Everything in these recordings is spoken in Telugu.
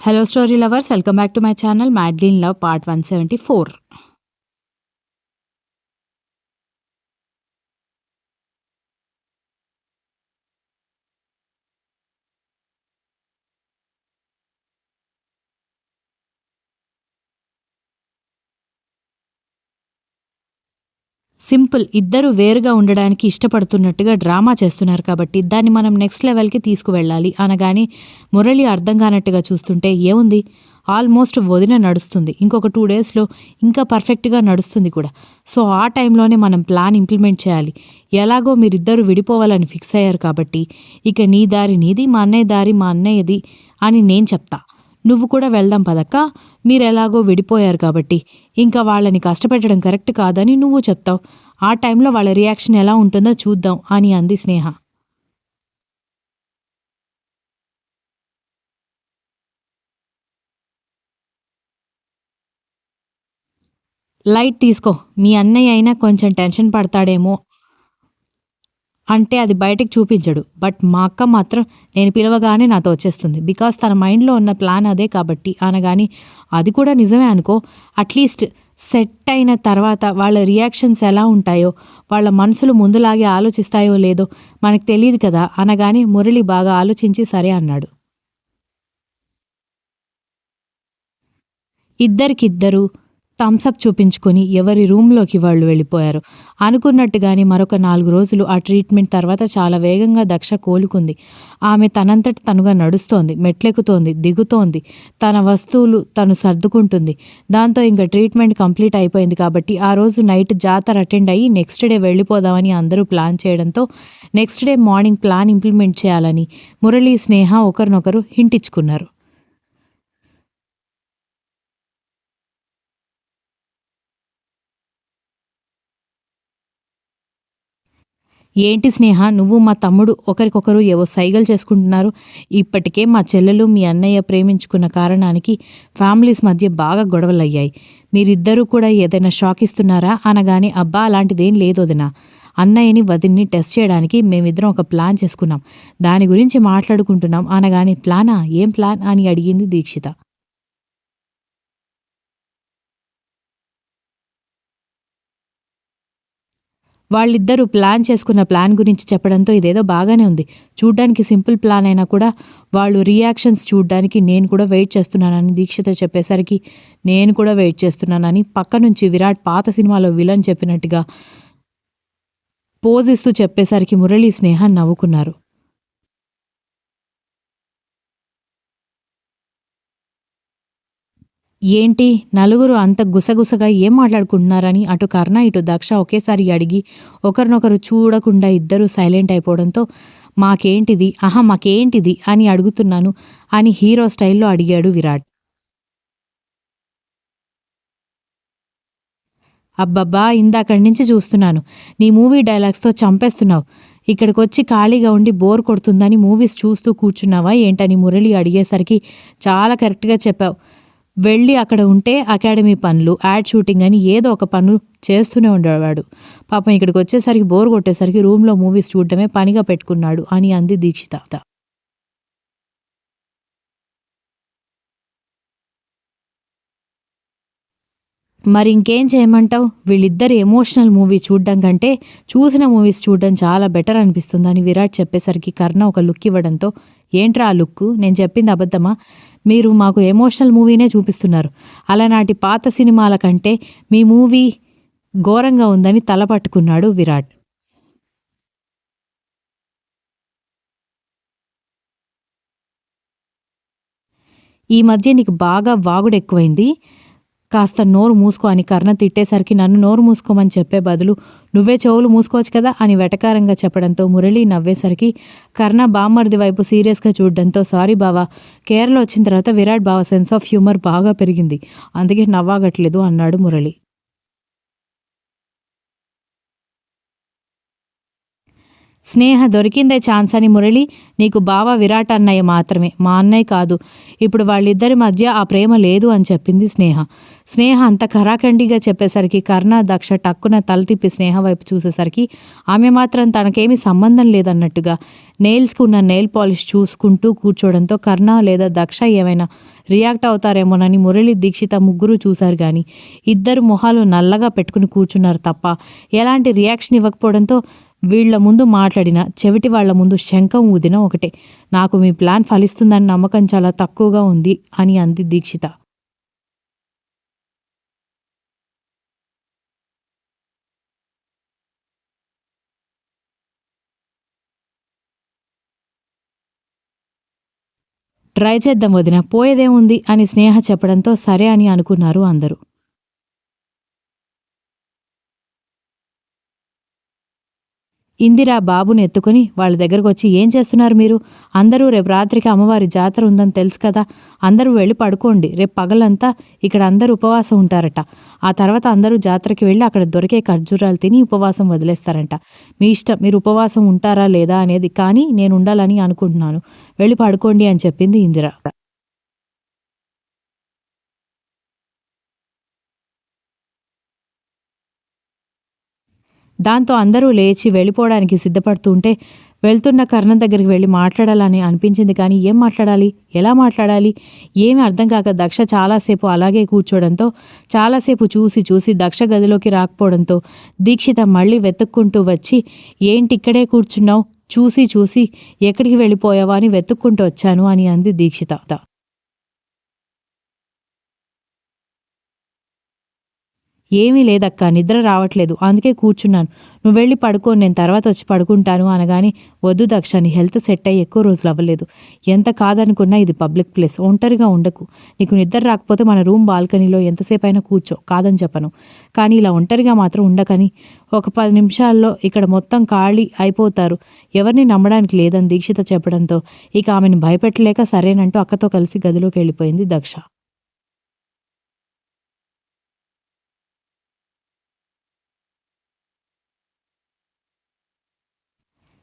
Hello, story lovers. Welcome back to my channel, Madeline Love, part 174. Simple. ఇద్దరు వేరుగా ఉండడానికి ఇష్టపడుతున్నట్టుగా డ్రామా చేస్తున్నారు కాబట్టి దాన్ని మనం నెక్స్ట్ లెవెల్కి తీసుకువెళ్ళాలి అనగానే మురళి అర్థం కానట్టుగా చూస్తుంటే ఏముంది, ఆల్మోస్ట్ వదిన నడుస్తుంది, ఇంకొక 2 డేస్లో ఇంకా పర్ఫెక్ట్గా నడుస్తుంది కూడా. సో ఆ టైంలోనే మనం ప్లాన్ ఇంప్లిమెంట్ చేయాలి. ఎలాగో మీరిద్దరూ విడిపోవాలని ఫిక్స్ అయ్యారు కాబట్టి ఇక నీ దారి నీది, మా అన్నయ్య దారి మా అన్నయ్యది అని నేను చెప్తా. నువ్వు కూడా వెళ్దాం పదక్క, మీరెలాగో విడిపోయారు కాబట్టి ఇంకా వాళ్ళని కష్టపెట్టడం కరెక్ట్ కాదని నువ్వు చెప్తావు. ఆ టైంలో వాళ్ళ రియాక్షన్ ఎలా ఉంటుందో చూద్దాం అని అంది స్నేహ. లైట్ తీసుకో, మీ అన్నయ్య అయినా కొంచెం టెన్షన్ పడతాడేమో అంటే అది బయటకు చూపించడు. బట్ మా అక్క మాత్రం నేను పిలవగానే నాతో వచ్చేస్తుంది. బికాస్ తన మైండ్లో ఉన్న ప్లాన్ అదే కాబట్టి అనగాని అది కూడా నిజమే అనుకో. అట్లీస్ట్ సెట్ అయిన తర్వాత వాళ్ళ రియాక్షన్స్ ఎలా ఉంటాయో, వాళ్ళ మనసులు ముందులాగే ఆలోచిస్తాయో లేదో మనకు తెలియదు కదా అనగానే మురళి బాగా ఆలోచించి సరే అన్నాడు. ఇద్దరికిద్దరు థమ్సప్ చూపించుకొని ఎవరి రూమ్లోకి వాళ్ళు వెళ్ళిపోయారు. అనుకున్నట్టుగానే మరొక 4 రోజులు ఆ ట్రీట్మెంట్ తర్వాత చాలా వేగంగా దక్ష కోలుకుంది. ఆమె తనంతట తనుగా నడుస్తోంది, మెట్లెక్కుతోంది, దిగుతోంది, తన వస్తువులు తను సర్దుకుంటుంది. దాంతో ఇంకా ట్రీట్మెంట్ కంప్లీట్ అయిపోయింది కాబట్టి ఆ రోజు నైట్ జాతర అటెండ్ అయ్యి నెక్స్ట్ డే వెళ్ళిపోదామని అందరూ ప్లాన్ చేయడంతో next day morning plan implement చేయాలని మురళి, స్నేహ ఒకరినొకరు హింటిచ్చుకున్నారు. ఏంటి స్నేహ, నువ్వు మా తమ్ముడు ఒకరికొకరు ఏవో సైగలు చేసుకుంటున్నారు. ఇప్పటికే మా చెల్లెలు మీ అన్నయ్య ప్రేమించుకున్న కారణానికి ఫ్యామిలీస్ మధ్య బాగా గొడవలయ్యాయి. మీరిద్దరూ కూడా ఏదైనా షాక్ ఇస్తున్నారా అనగానే అబ్బా అలాంటిదేం లేదొదినా. అన్నయ్యని వదిన్ని టెస్ట్ చేయడానికి మేమిద్దరం ఒక ప్లాన్ చేసుకున్నాం, దాని గురించి మాట్లాడుకుంటున్నాం అనగానే ప్లానా, ఏం ప్లాన్ అని అడిగింది దీక్షిత. వాళ్ళిద్దరూ ప్లాన్ చేసుకున్న ప్లాన్ గురించి చెప్పడంతో ఇదేదో బాగానే ఉంది. చూడ్డానికి సింపుల్ ప్లాన్ అయినా కూడా వాళ్ళు రియాక్షన్స్ చూడ్డానికి నేను కూడా వెయిట్ చేస్తున్నానని దీక్షిత చెప్పేసరికి నేను కూడా వెయిట్ చేస్తున్నానని పక్క నుంచి విరాట్ పాత సినిమాలో విలన్ చెప్పినట్టుగా పోజ్ ఇస్తూ చెప్పేసరికి మురళి, స్నేహ నవ్వుకున్నారు. ఏంటి నలుగురు అంత గుసగుసగా ఏం మాట్లాడుకుంటున్నారని అటు కర్ణ ఇటు దక్ష ఒకేసారి అడిగి ఒకరినొకరు చూడకుండా ఇద్దరూ సైలెంట్ అయిపోవడంతో మాకేంటిది, మాకేంటిది అని అడుగుతున్నాను అని హీరో స్టైల్లో అడిగాడు విరాట్. అబ్బబ్బా ఇందాకడి నుంచి చూస్తున్నాను, నీ మూవీ డైలాగ్స్తో చంపేస్తున్నావు. ఇక్కడికొచ్చి ఖాళీగా ఉండి బోర్ కొడుతుందని మూవీస్ చూస్తూ కూర్చున్నావా ఏంటని మురళి అడిగేసరికి చాలా కరెక్ట్గా చెప్పావు. వెళ్ళి అక్కడ ఉంటే అకాడమీ పనులు, యాడ్ షూటింగ్ అని ఏదో ఒక పనులు చేస్తూనే ఉండేవాడు. పాపం ఇక్కడికి వచ్చేసరికి బోర్ కొట్టేసరికి రూమ్లో మూవీస్ చూడటమే పనిగా పెట్టుకున్నాడు అని అంది దీక్షిత. మరి ఇంకేం చేయమంటావు, వీళ్ళిద్దరు ఎమోషనల్ మూవీ చూడడం కంటే చూసిన మూవీస్ చూడడం చాలా బెటర్ అనిపిస్తుందని విరాట్ చెప్పేసరికి కర్ణ ఒక లుక్ ఇవ్వడంతో ఏంట్రా ఆ లుక్, నేను చెప్పింది అబద్ధమా, మీరు మాకు ఎమోషనల్ మూవీనే చూపిస్తున్నారు, అలనాటి పాత సినిమాల కంటే మీ మూవీ ఘోరంగా ఉందని తల పట్టుకున్నాడు విరాట్. ఈ మధ్య నీకు బాగా వాగుడు ఎక్కువైంది, కాస్త నోరు మూసుకో అని కర్ణ తిట్టేసరికి నన్ను నోరు మూసుకోమని చెప్పే బదులు నువ్వే చెవులు మూసుకోవచ్చు కదా అని వెటకారంగా చెప్పడంతో మురళి నవ్వేసరికి కర్ణ బామ్మర్ది వైపు సీరియస్గా చూడడంతో సారీ బావా, కేరళ వచ్చిన తర్వాత విరాట్ బావ సెన్స్ ఆఫ్ హ్యూమర్ బాగా పెరిగింది, అందుకే నవ్వాగట్లేదు అన్నాడు మురళి. స్నేహ దొరికిందే ఛాన్స్ అని మురళి, నీకు బావ విరాట్ అన్నయ్య మాత్రమే, మా అన్నయ్య కాదు. ఇప్పుడు వాళ్ళిద్దరి మధ్య ఆ ప్రేమ లేదు అని చెప్పింది స్నేహ. స్నేహ అంత ఖరాఖండిగా చెప్పేసరికి కర్ణ, దక్ష టక్కున తల తిప్పి స్నేహ వైపు చూసేసరికి ఆమె మాత్రం తనకేమీ సంబంధం లేదన్నట్టుగా నెయిల్స్కి ఉన్న నెయిల్ పాలిష్ చూసుకుంటూ కూర్చోవడంతో కర్ణ లేదా దక్ష ఏమైనా రియాక్ట్ అవుతారేమోనని మురళి, దీక్షిత ముగ్గురు చూశారు కానీ ఇద్దరు మొహాలు నల్లగా పెట్టుకుని కూర్చున్నారు తప్ప ఎలాంటి రియాక్షన్ ఇవ్వకపోవడంతో వీళ్ల ముందు మాట్లాడిన, చెవిటి వాళ్ల ముందు శంఖం ఊదిన ఒకటే. నాకు మీ ప్లాన్ ఫలిస్తుందని నమ్మకం చాలా తక్కువగా ఉంది అని అంది దీక్షిత. ట్రై చేద్దాం వదిన, పోయేదేముంది అని స్నేహ చెప్పడంతో సరే అని అనుకున్నారు అందరూ. ఇందిర బాబుని ఎత్తుకుని వాళ్ళ దగ్గరకు వచ్చి, ఏం చేస్తున్నారు మీరు? అందరూ రేపు రాత్రికి అమ్మవారి జాతర ఉందని తెలుసు కదా, అందరూ వెళ్ళి పడుకోండి. రేపు పగలంతా ఇక్కడ అందరూ ఉపవాసం ఉంటారట. ఆ తర్వాత అందరూ జాతరకి వెళ్ళి అక్కడ దొరికే ఖర్జూరాలు తిని ఉపవాసం వదిలేస్తారంట. మీ ఇష్టం, మీరు ఉపవాసం ఉంటారా లేదా అనేది, కానీ నేను ఉండాలని అనుకుంటున్నాను. వెళ్ళి పడుకోండి అని చెప్పింది ఇందిర. దాంతో అందరూ లేచి వెళ్ళిపోవడానికి సిద్ధపడుతుంటే వెళ్తున్న కర్ణం దగ్గరికి వెళ్ళి మాట్లాడాలని అనిపించింది కానీ ఏం మాట్లాడాలి, ఎలా మాట్లాడాలి, ఏమీ అర్థం కాక దక్ష చాలాసేపు అలాగే కూర్చోవడంతో చాలాసేపు చూసి చూసి దక్ష గదిలోకి రాకపోవడంతో దీక్షిత మళ్ళీ వెతుక్కుంటూ వచ్చి, ఏంటి ఇక్కడే కూర్చున్నావు, చూసి చూసి ఎక్కడికి వెళ్ళిపోయావా అని వెతుక్కుంటూ వచ్చాను అని అంది దీక్షిత. ఏమీ లేదక్కా, నిద్ర రావట్లేదు, అందుకే కూర్చున్నాను. నువ్వు వెళ్ళి పడుకో, నేను తర్వాత వచ్చి పడుకుంటాను అనగాని, వద్దు దక్ష, నీ హెల్త్ సెట్ అయ్యి ఎక్కువ రోజులు అవ్వలేదు. ఎంత కాదనుకున్నా ఇది పబ్లిక్ ప్లేస్, ఒంటరిగా ఉండకు. నీకు నిద్ర రాకపోతే మన రూమ్ బాల్కనీలో ఎంతసేపు అయినా కూర్చో, కాదని చెప్పను. కానీ ఇలా ఒంటరిగా మాత్రం ఉండకని. ఒక 10 నిమిషాల్లో ఇక్కడ మొత్తం ఖాళీ అయిపోతారు, ఎవరిని నమ్మడానికి లేదని దీక్షిత చెప్పడంతో ఇక ఆమెను భయపెట్టలేక సరేనంటూ అక్కతో కలిసి గదిలోకి వెళ్ళిపోయింది దక్ష.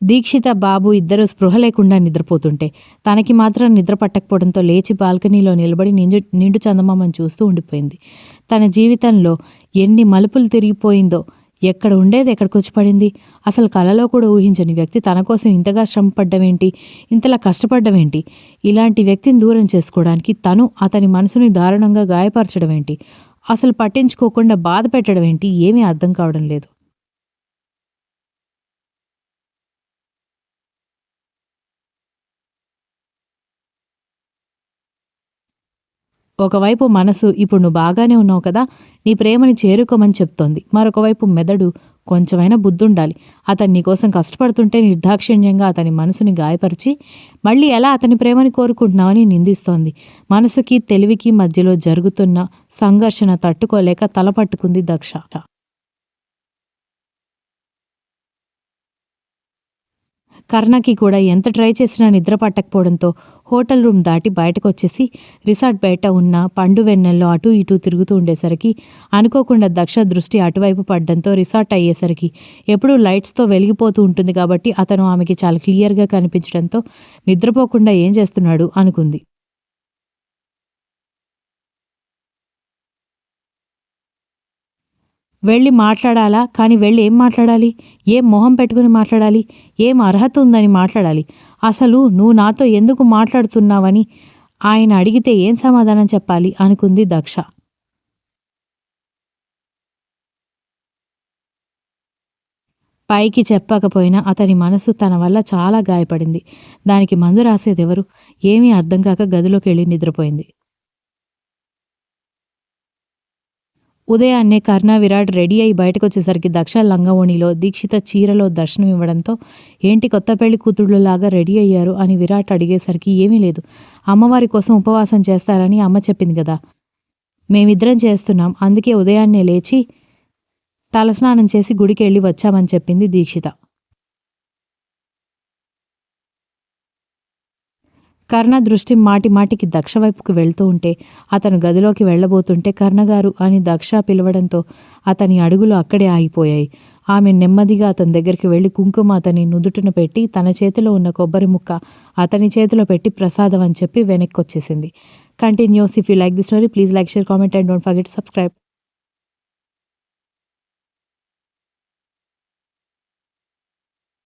దీక్షిత, బాబు ఇద్దరూ స్పృహ లేకుండా నిద్రపోతుంటే తనకి మాత్రం నిద్ర పట్టకపోవడంతో లేచి బాల్కనీలో నిలబడి నిండు చందమామను చూస్తూ ఉండిపోయింది. తన జీవితంలో ఎన్ని మలుపులు తిరిగిపోయిందో, ఎక్కడ ఉండేది ఎక్కడికొచ్చి పడింది. అసలు కలలో కూడా ఊహించని వ్యక్తి తన కోసం ఇంతగా శ్రమపడ్డమేంటి, ఇంతలా కష్టపడ్డమేంటి, ఇలాంటి వ్యక్తిని దూరం చేసుకోవడానికి తను అతని మనసుని దారుణంగా గాయపరచడం ఏంటి, అసలు పట్టించుకోకుండా బాధ పెట్టడం ఏంటి, ఏమీ అర్థం కావడం లేదు. ఒకవైపు మనసు, ఇప్పుడు నువ్వు బాగానే ఉన్నావు కదా, నీ ప్రేమని చేరుకోమని చెప్తోంది. మరొకవైపు మెదడు, కొంచెమైనా బుద్ధుండాలి. అతను నీకోసం కష్టపడుతుంటే నిర్దాక్షిణ్యంగా అతని మనసుని గాయపరిచి మళ్ళీ ఎలా అతని ప్రేమని కోరుకుంటున్నావని నిందిస్తోంది. మనసుకి తెలివికి మధ్యలో జరుగుతున్న సంఘర్షణ తట్టుకోలేక తల పట్టుకుంది దక్ష. కర్ణకి కూడా ఎంత ట్రై చేసినా నిద్ర పట్టకపోవడంతో హోటల్ రూమ్ దాటి బయటకొచ్చేసి రిసార్ట్ బయట ఉన్న పండు వెన్నెల్లో అటూ ఇటూ తిరుగుతూ ఉండేసరికి అనుకోకుండా దక్ష దృష్టి అటువైపు పడ్డంతో రిసార్ట్ అయ్యేసరికి ఎప్పుడూ లైట్స్తో వెలిగిపోతూ ఉంటుంది కాబట్టి అతను ఆమెకి చాలా క్లియర్గా కనిపించడంతో నిద్రపోకుండా ఏం చేస్తున్నాడు అనుకుంది. వెళ్ళి మాట్లాడాలా, కానీ వెళ్ళి ఏం మాట్లాడాలి, ఏం మొహం పెట్టుకుని మాట్లాడాలి, ఏం అర్హత ఉందని మాట్లాడాలి, అసలు నువ్వు నాతో ఎందుకు మాట్లాడుతున్నావని ఆయన అడిగితే ఏం సమాధానం చెప్పాలి అనుకుంది దక్ష. పైకి చెప్పకపోయినా అతని మనసు తన వల్ల చాలా గాయపడింది. దానికి మందు రాసేదెవరు, ఏమీ అర్థం కాక గదిలోకి వెళ్ళి నిద్రపోయింది. ఉదయాన్నే కర్ణ, విరాట్ రెడీ అయి బయటకొచ్చేసరికి దక్ష లంగవోణిలో, దీక్షిత చీరలో దర్శనం ఇవ్వడంతో ఏంటి కొత్త పెళ్లి కూతుళ్ళలాగా రెడీ అయ్యారు అని విరాట్ అడిగేసరికి ఏమీ లేదు, అమ్మవారి కోసం ఉపవాసం చేస్తారని అమ్మ చెప్పింది కదా, మేమిద్దరం చేస్తున్నాం, అందుకే ఉదయాన్నే లేచి తలస్నానం చేసి గుడికి వెళ్ళి వచ్చామని చెప్పింది దీక్షిత. కర్ణ దృష్టి మాటి మాటికి దక్ష వైపుకు వెళ్తూ ఉంటే అతను గదిలోకి వెళ్ళబోతుంటే కర్ణగారు అని దక్ష పిలవడంతో అతని అడుగులు అక్కడే ఆగిపోయాయి. ఆమె నెమ్మదిగా అతని దగ్గరికి వెళ్ళి కుంకుమ అతని నుదుటిన పెట్టి తన చేతిలో ఉన్న కొబ్బరి ముక్క అతని చేతిలో పెట్టి ప్రసాదం అని చెప్పి వెనక్కి వచ్చేసింది. Continuous. If you like the story please like, share, comment and don't forget to subscribe.